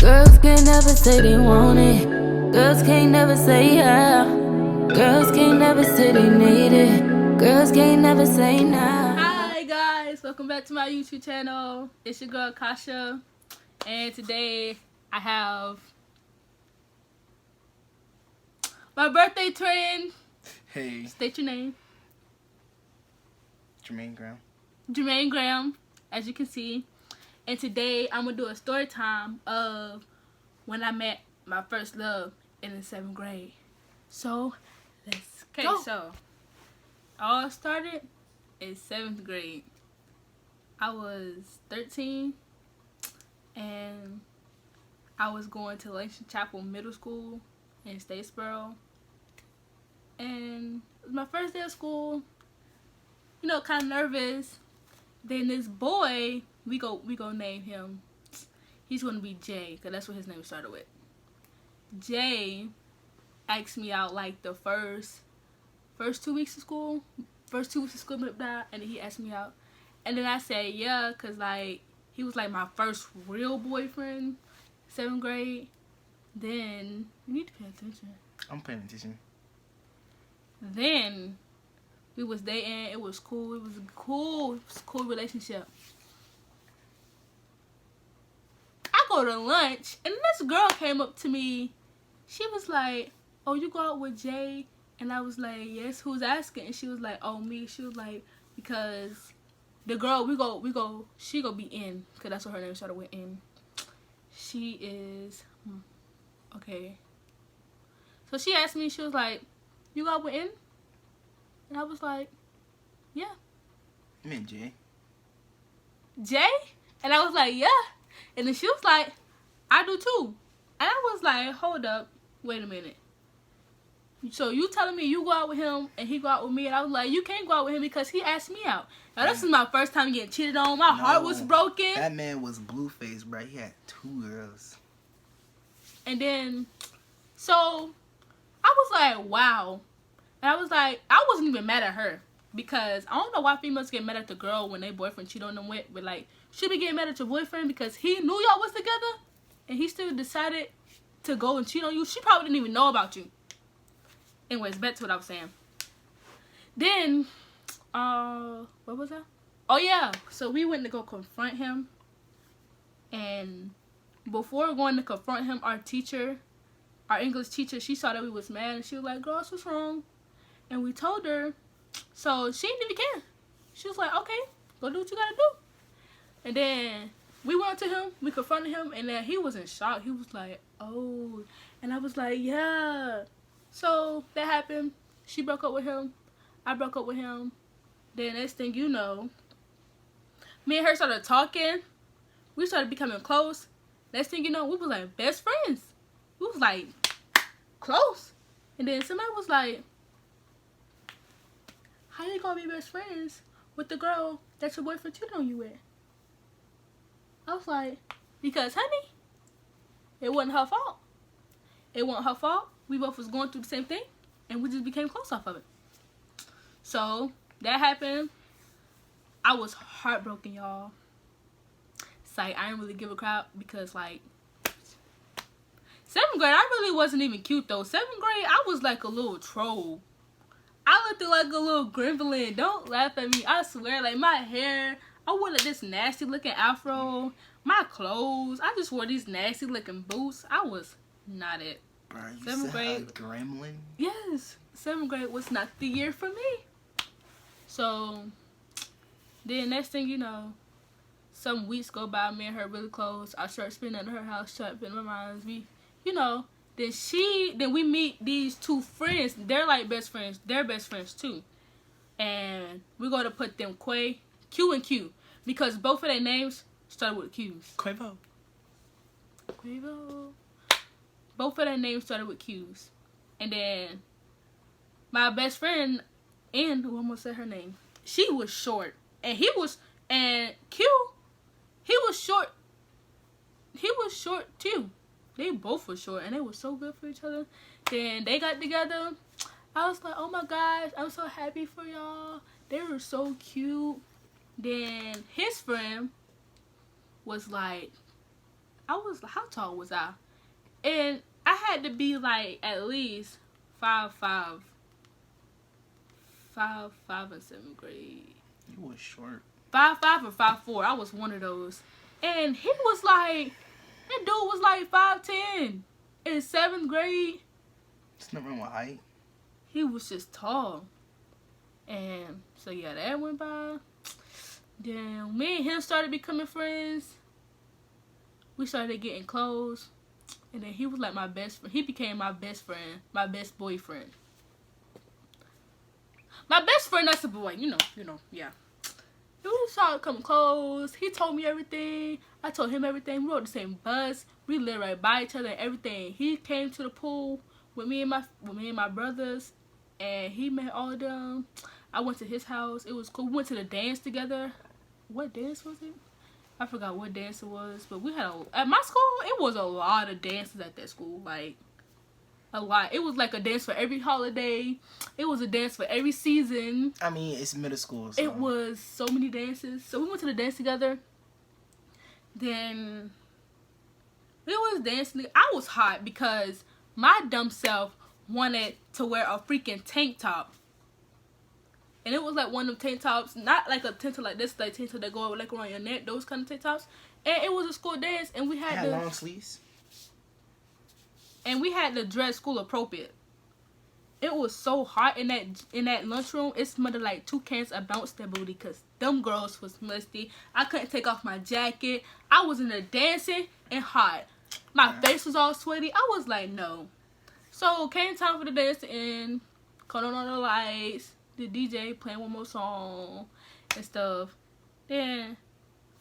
Girls can't never say they want it. Girls can't never say yeah. Girls can't never say they need it. Girls can't never say nah. Hi guys, welcome back to my YouTube channel. It's your girl Kasha, and today I have my birthday twin. Hey, State your name. Jermaine Graham. Jermaine Graham, as you can see. And today I'm gonna do a story time of when I met my first love in the 7th grade. So let's go. So all started in 7th grade. I was 13 and I was going to Langston Chapel Middle School in Statesboro. And it was my first day of school. You know, kind of nervous. Then this boy, we go name him. He's gonna be Jay, cause that's what his name started with. Jay asked me out like the first 2 weeks of school, and then he asked me out, and then I said yeah, cause like he was like my first real boyfriend, 7th grade. Then you need to pay attention. I'm paying attention. Then we was dating. It was cool. It was a cool relationship. I go to lunch, and this girl came up to me. She was like, "Oh, you go out with Jay?" And I was like, "Yes." Who's asking? And she was like, "Oh, me." She was like, because the girl she go be in, cause that's what her name started with, in. She is okay. So she asked me. She was like, "You go out with in?" And I was like, yeah. You mean Jay? Jay? And I was like, yeah. And then she was like, I do too. And I was like, hold up. Wait a minute. So you telling me you go out with him and he go out with me? And I was like, you can't go out with him because he asked me out. Now, this is my first time getting cheated on. My heart was broken. That man was blue-faced, bro. He had 2 girls. And then, so I was like, wow. And I was like, I wasn't even mad at her, because I don't know why females get mad at the girl when their boyfriend cheat on them with, but like, she be getting mad at your boyfriend because he knew y'all was together and he still decided to go and cheat on you. She probably didn't even know about you. Anyways, back to what I was saying. Then, what was that? Oh yeah, so we went to go confront him, and before going to confront him, our English teacher, she saw that we was mad, and she was like, girls, what's wrong? And we told her, so she didn't even care. She was like, okay, go do what you gotta do. And then we went to him, we confronted him, and then he was in shock. He was like, oh. And I was like, yeah. So that happened. She broke up with him. I broke up with him. Then next thing you know, me and her started talking. We started becoming close. Next thing you know, we was like best friends. We was like close. And then somebody was like, how you gonna be best friends with the girl that your boyfriend cheated on you with? I was like, because honey, it wasn't her fault. It wasn't her fault. We both was going through the same thing, and we just became close off of it. So that happened. I was heartbroken, y'all. It's like I didn't really give a crap, because like 7th grade, I really wasn't even cute though. 7th grade, I was like a little troll. I looked like a little gremlin. Don't laugh at me. I swear, like my hair, I wore like this nasty looking afro. My clothes, I just wore these nasty looking boots. I was not it. Bro, you 7th said grade. a gremlin? Yes. 7th grade was not the year for me. So, then next thing you know, some weeks go by, me and her really close. I start spending at her house, start spending my minds. Then we meet these 2 friends. They're like best friends. They're best friends too. And we're going to put them Q and Q. Because both of their names started with Q's. Quavo. Both of their names started with Q's. And then my best friend, and who almost said her name, she was short. And Q, he was short. He was short too. They both were short, and they were so good for each other. Then they got together. I was like, oh my gosh, I'm so happy for y'all. They were so cute. Then his friend was like how tall was I? And I had to be like at least 5'5", 5'5" in 7th grade. You was short. 5'5" or 5'4". I was one of those. And he was like, that dude was like 5'10" in 7th grade. It's nothing wrong with height. He was just tall. And so yeah, that went by. Then me and him started becoming friends. We started getting close. And then he was like my best friend. He became my best friend, my best boyfriend. My best friend, that's a boy, you know, yeah. We started coming close. He told me everything. I told him everything. We rode the same bus. We lived right by each other and everything. He came to the pool with me and my brothers, and he met all of them. I went to his house. It was cool. We went to the dance together. What dance was it? I forgot what dance it was, but we had at my school. It was a lot of dances at that school, like a lot. It was like a dance for every holiday. It was a dance for every season. I mean, it's middle school. So. It was so many dances. So we went to the dance together. Then we was dancing. I was hot because my dumb self wanted to wear a freaking tank top. And it was like one of them tank tops, not like a tank top like this, like tank top that go like around your neck, those kind of tank tops. And it was a school dance, and we had long sleeves. And we had to dress school appropriate. It was so hot in that lunchroom. It smelled like 2 cans of Bounce That Booty, because them girls was musty. I couldn't take off my jacket. I was in there dancing and hot. My face was all sweaty. I was like, no. So came time for the dance to end. Cut on all the lights. The DJ playing one more song and stuff. Then,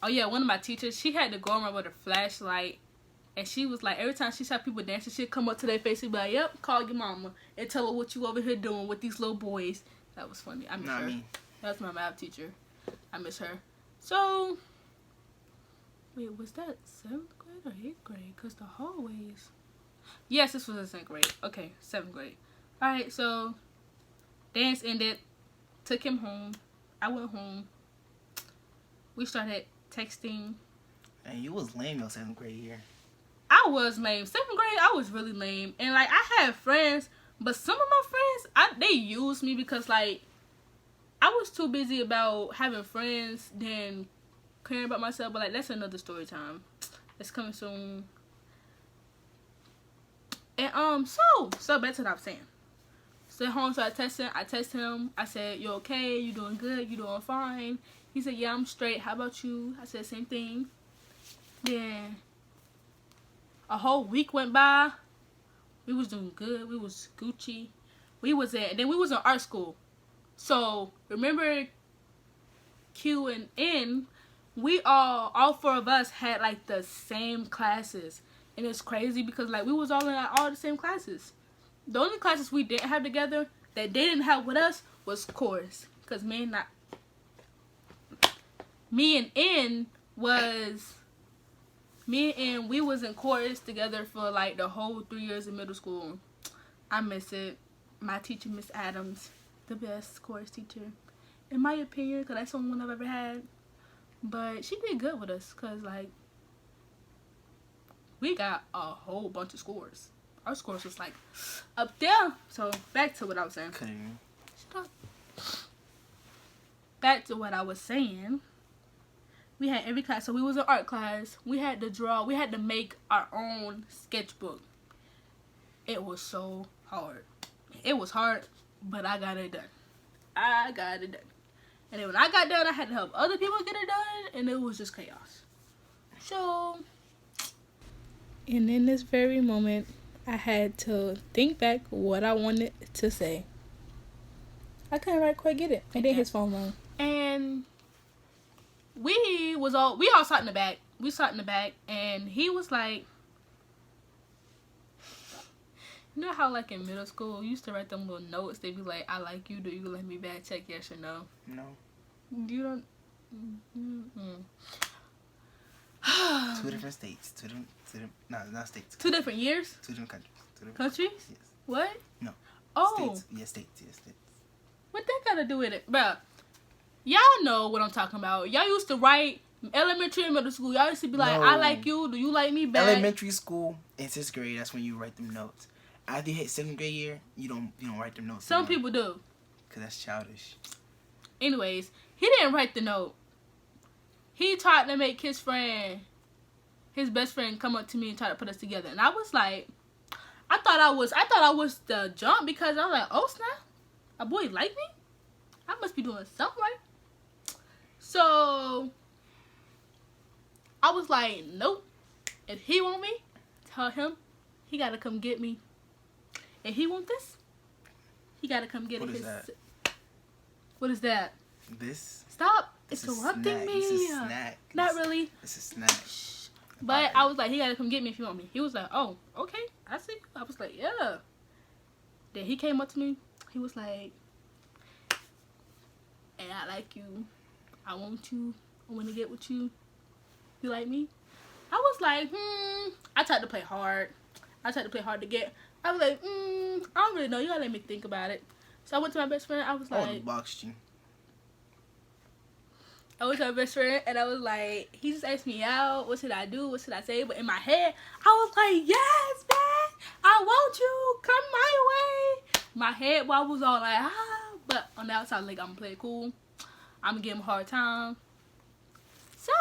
oh yeah, one of my teachers, she had to go around with a flashlight. And she was like, every time she saw people dancing, she'd come up to their face and be like, yep, call your mama and tell her what you over here doing with these little boys. That was funny. I miss her. That was my math teacher. I miss her. So, wait, was that 7th grade or 8th grade? Because the hallways. Yes, this was in 7th grade. Okay, 7th grade. Alright, so dance ended. Took him home. I went home. We started texting. And you was lame your 7th grade year. I was lame. 7th grade, I was really lame. And like, I had friends, but some of my friends, they used me because like, I was too busy about having friends than caring about myself. But like, that's another story time. It's coming soon. And so back to what I was saying. Stay home, so I text him. I said, you okay? You doing good? You doing fine? He said, yeah, I'm straight. How about you? I said, same thing. Then a whole week went by. We was doing good. We was Gucci. Then we was in art school. So remember Q and N, we all 4 of us had like the same classes. And it's crazy because like we was all in all the same classes. The only classes we didn't have together that they didn't have with us was chorus. Because me and N, we was in chorus together for like the whole 3 years in middle school. I miss it. My teacher, Miss Adams, the best chorus teacher, in my opinion, because that's the only one I've ever had. But she did good with us because like we got a whole bunch of scores. Our scores was like up there. So back to what I was saying. Okay. Shut up. Back to what I was saying. We had every class. So we was in art class. We had to draw. We had to make our own sketchbook. It was so hard. It was hard, but I got it done. And then when I got done, I had to help other people get it done. And it was just chaos. So, and in this very moment, I had to think back what I wanted to say. I couldn't quite get it. And then his phone rang. And we all sat in the back. We sat in the back, and he was like, you know how like in middle school, you used to write them little notes. They'd be like, I like you. Do you like me back? Check yes or no. No. You don't. 2 different states. No, not states. 2 different years? 2 different countries. 2 different Countries? Yes. What? No. Oh. States. Yeah, states. Yes, states. What that got to do with it? Bruh, y'all know what I'm talking about. Y'all used to write Elementary and middle school, y'all used to be like, No. I like you, do you like me back? Elementary school in 6th grade, that's when you write them notes. After you hit 7th grade year, you don't write them notes. Some people do. Cause that's childish. Anyways, he didn't write the note. He tried to make his best friend, come up to me and try to put us together. And I was like, I thought I was the jump because I was like, oh snap, a boy like me? I must be doing something right. So I was like, nope. If he want me, tell him he gotta come get me. If he want this, he gotta come get it. What is that? What is that? This? Stop It's a interrupting snack. me. It's a snack. Not really. It's a snack. But I was like, he gotta come get me if you want me. He was like, oh, okay, I see. I was like, yeah. Then he came up to me. He was like, hey, I like you. I want you. I want to get with you. You like me? I was like, I tried to play hard. I to get. I was like, I don't really know. You gotta let me think about it. So I went to my best friend. I was I would like, have boxed you. I went to my best friend and I was like, he just asked me out. What should I do? What should I say? But in my head, I was like, yes, man. I want you. Come my way. My head, well, I was all like, But on the outside, like, I'm gonna play it cool. I'm gonna give him a hard time. So,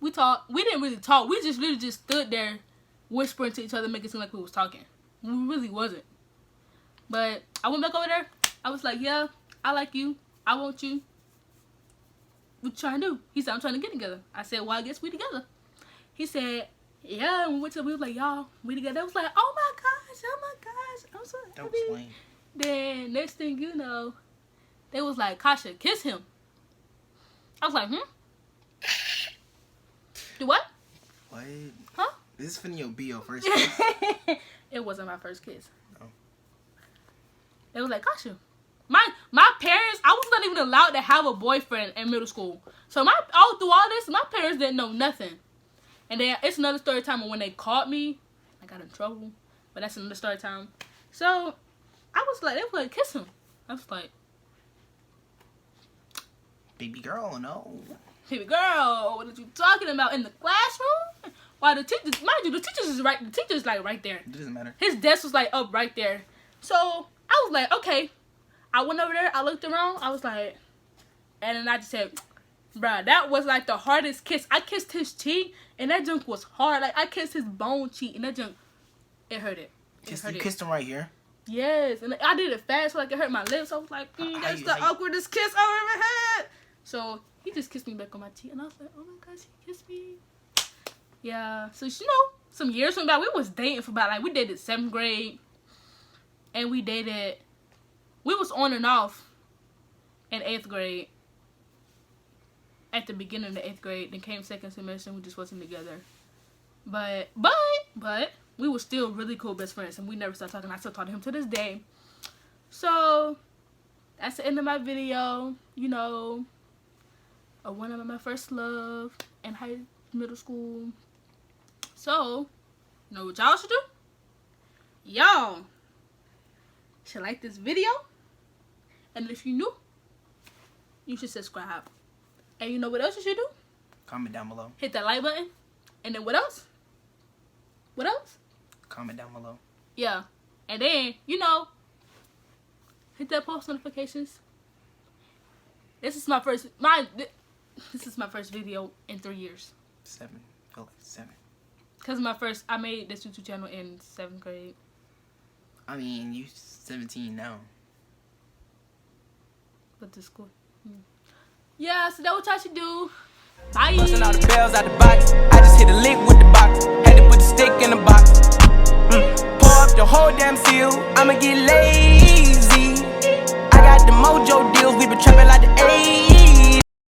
we talked. We didn't really talk. We just literally just stood there whispering to each other, making it seem like we was talking. We really wasn't. But I went back over there. I was like, yeah, I like you. I want you. What you trying to do? He said, I'm trying to get together. I said, well, I guess we together. He said, yeah. And we was like, y'all, we together. I was like, oh my gosh. I'm so Don't happy. explain. Then next thing you know, they was like, Kasha, kiss him. I was like, Do what? What? Huh? This is finna be your first kiss. It wasn't my first kiss. No. They was like, Kasha. My parents, I was not even allowed to have a boyfriend in middle school. So all through all this, my parents didn't know nothing. And then it's another story time when they caught me, I got in trouble. But that's another story time. So I was like, they were like, kiss him. I was like, Baby girl, no. baby girl, what are you talking about in the classroom? Why the teachers, mind you, the teacher's like right there. It doesn't matter. His desk was like up right there. So I was like, okay. I went over there, I looked around, I was like, and then I just said, bruh, that was like the hardest kiss. I kissed his cheek, and that junk was hard. Like, I kissed his bone cheek, and that junk, it hurt it. You kissed him right here? Yes, and I did it fast so like it hurt my lips. I was like, that's the awkwardest kiss I've ever had. So he just kissed me back on my cheek, and I was like, oh my gosh, he kissed me. Yeah, so you know, some years went by. We was dating for about, like, we dated 7th grade, and we was on and off in 8th grade. At the beginning of the 8th grade, then came 2nd semester, and we just wasn't together. But we were still really cool best friends, and we never stopped talking. I still talk to him to this day. So that's the end of my video. You know, one of my first love in middle school. So, you know what y'all should do? Y'all should like this video, and if you're new, you should subscribe. And you know what else you should do? Comment down below. Hit that like button. And then what else? What else? Comment down below. Yeah. And then, you know, hit that post notifications. This is my first video in 3 years. 7. Feel like 7. Cause I made this YouTube channel in 7th grade. I mean, you 17 now. But the school. Yeah, so that's what y'all should do. Bye. Busting all the bells out the box. I just hit a lick with the box. Had to put the stick in the box. Pour up the whole damn seal. I'ma get lazy. I got the mojo deals. We been trapping like the 80s.